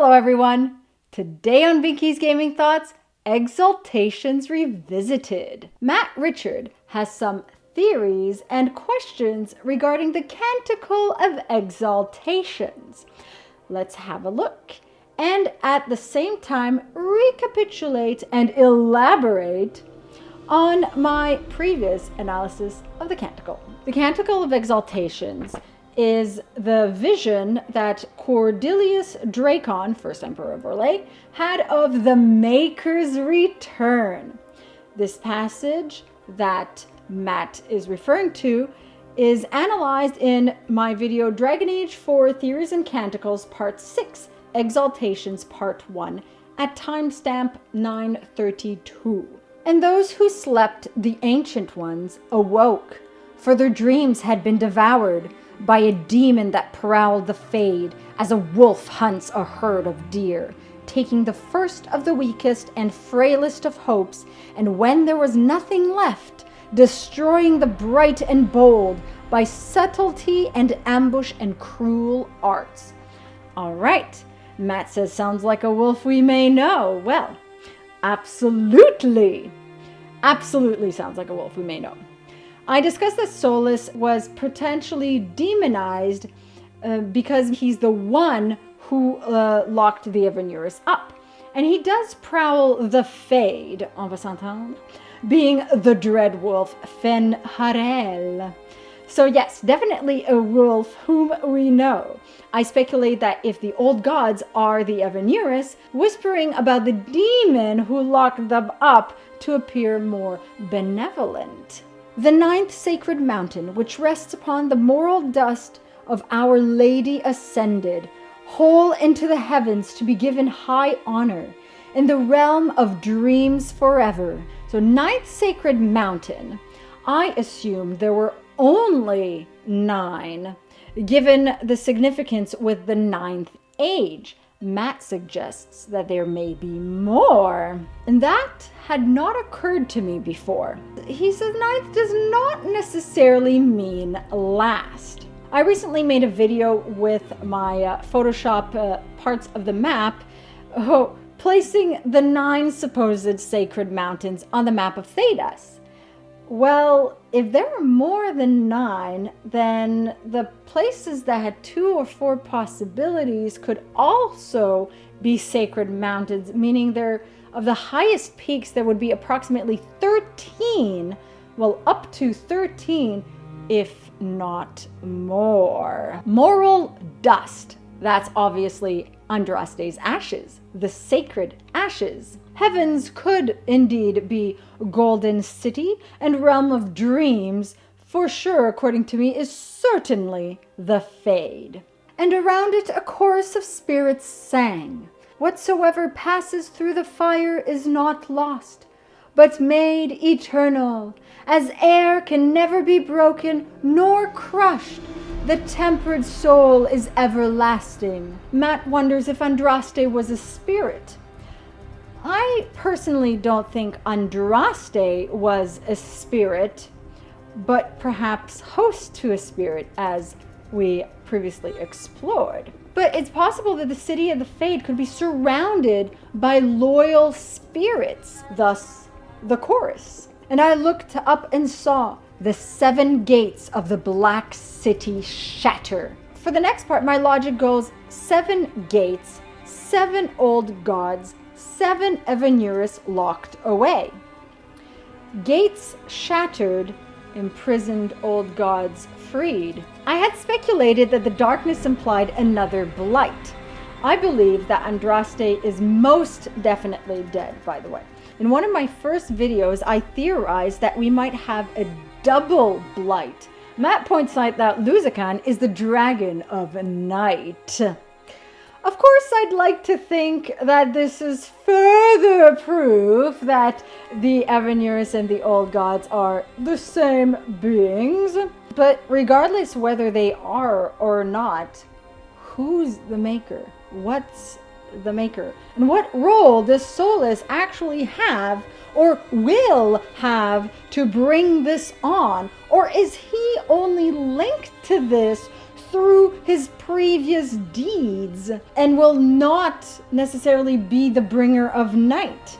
Hello everyone! Today on Binky's Gaming Thoughts, Exaltations Revisited. Matt Richard has some theories and questions regarding the Canticle of Exaltations. Let's have a look and at the same time recapitulate and elaborate on my previous analysis of the Canticle. The Canticle of Exaltations is the vision that Cordelius Dracon, first Emperor of Orlais, had of the Maker's return. This passage that Matt is referring to is analyzed in my video Dragon Age 4 Theories and Canticles Part 6, Exaltations Part 1, at timestamp 932. And those who slept, the Ancient Ones, awoke, for their dreams had been devoured by a demon that prowled the Fade as a wolf hunts a herd of deer, taking the first of the weakest and frailest of hopes, and when there was nothing left, destroying the bright and bold by subtlety and ambush and cruel arts. All right, Matt says sounds like a wolf we may know. Well, absolutely sounds like a wolf we may know. I discussed that Solas was potentially demonized because he's the one who locked the Evanuris up. And he does prowl the Fade, en passant, being the Dreadwolf Fen'Harel. So yes, definitely a wolf whom we know. I speculate that if the old gods are the Evanuris, whispering about the demon who locked them up to appear more benevolent. The ninth sacred mountain, which rests upon the moral dust of Our Lady ascended, whole into the heavens to be given high honor, in the realm of dreams forever. So ninth sacred mountain, I assume there were only 9, given the significance with the 9th age. Matt suggests that there may be more, and that had not occurred to me before. He says 9th does not necessarily mean last. I recently made a video with my Photoshop parts of the map, placing the 9 supposed sacred mountains on the map of Thedas. Well, if there are more than 9, then the places that had 2 or 4 possibilities could also be sacred mountains, meaning they're of the highest peaks. There would be approximately 13, well, up to 13, if not more. Moral dust. That's obviously Andraste's ashes, the sacred ashes. Heavens could indeed be Golden City, and Realm of Dreams, for sure, according to me, is certainly the Fade. And around it a chorus of spirits sang, "Whatsoever passes through the fire is not lost, but made eternal. As air can never be broken nor crushed, the tempered soul is everlasting." Matt wonders if Andraste was a spirit. I personally don't think Andraste was a spirit, but perhaps host to a spirit, as we previously explored. But it's possible that the city of the Fade could be surrounded by loyal spirits, thus the chorus. And I looked up and saw the 7 gates of the Black City shatter. For the next part, my logic goes 7 gates, 7 old gods, 7 Evanuris locked away. Gates shattered, imprisoned old gods freed. I had speculated that the darkness implied another blight. I believe that Andraste is most definitely dead, by the way. In one of my first videos, I theorized that we might have a double blight. Matt points out that Luzakan is the dragon of night. Of course, I'd like to think that this is further proof that the Evanuris and the old gods are the same beings. But regardless whether they are or not, who's the maker? What's the maker? And what role does Solas actually have or will have to bring this on? Or is he only linked to this through his previous deeds and will not necessarily be the bringer of night.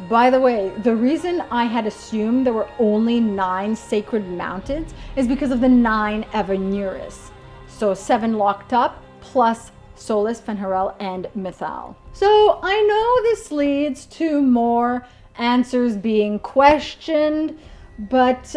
By the way, the reason I had assumed there were only 9 sacred mountains is because of the 9 Evanuris. So 7 locked up plus Solas, Fen'Harel, and Mythal. So I know this leads to more answers being questioned, but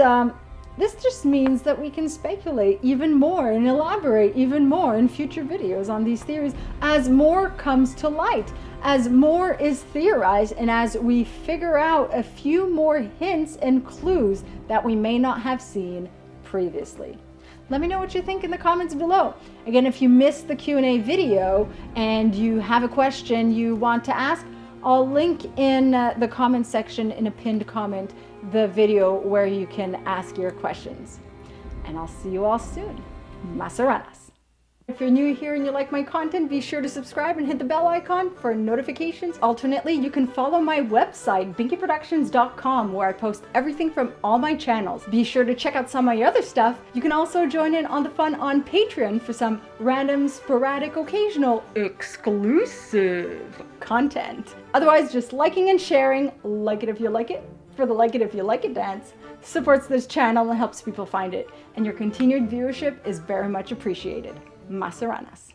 this just means that we can speculate even more and elaborate even more in future videos on these theories as more comes to light, as more is theorized, and as we figure out a few more hints and clues that we may not have seen previously. Let me know what you think in the comments below. Again, if you missed the Q&A video and you have a question you want to ask, I'll link in the comment section in a pinned comment the video where you can ask your questions. And I'll see you all soon. Masaranas. If you're new here and you like my content, be sure to subscribe and hit the bell icon for notifications. Alternately, you can follow my website, binkyproductions.com, where I post everything from all my channels. Be sure to check out some of my other stuff. You can also join in on the fun on Patreon for some random, sporadic, occasional, exclusive content. Otherwise, just liking and sharing, like it if you like it, for the like it if you like it dance, supports this channel and helps people find it. And your continued viewership is very much appreciated. Masaranas.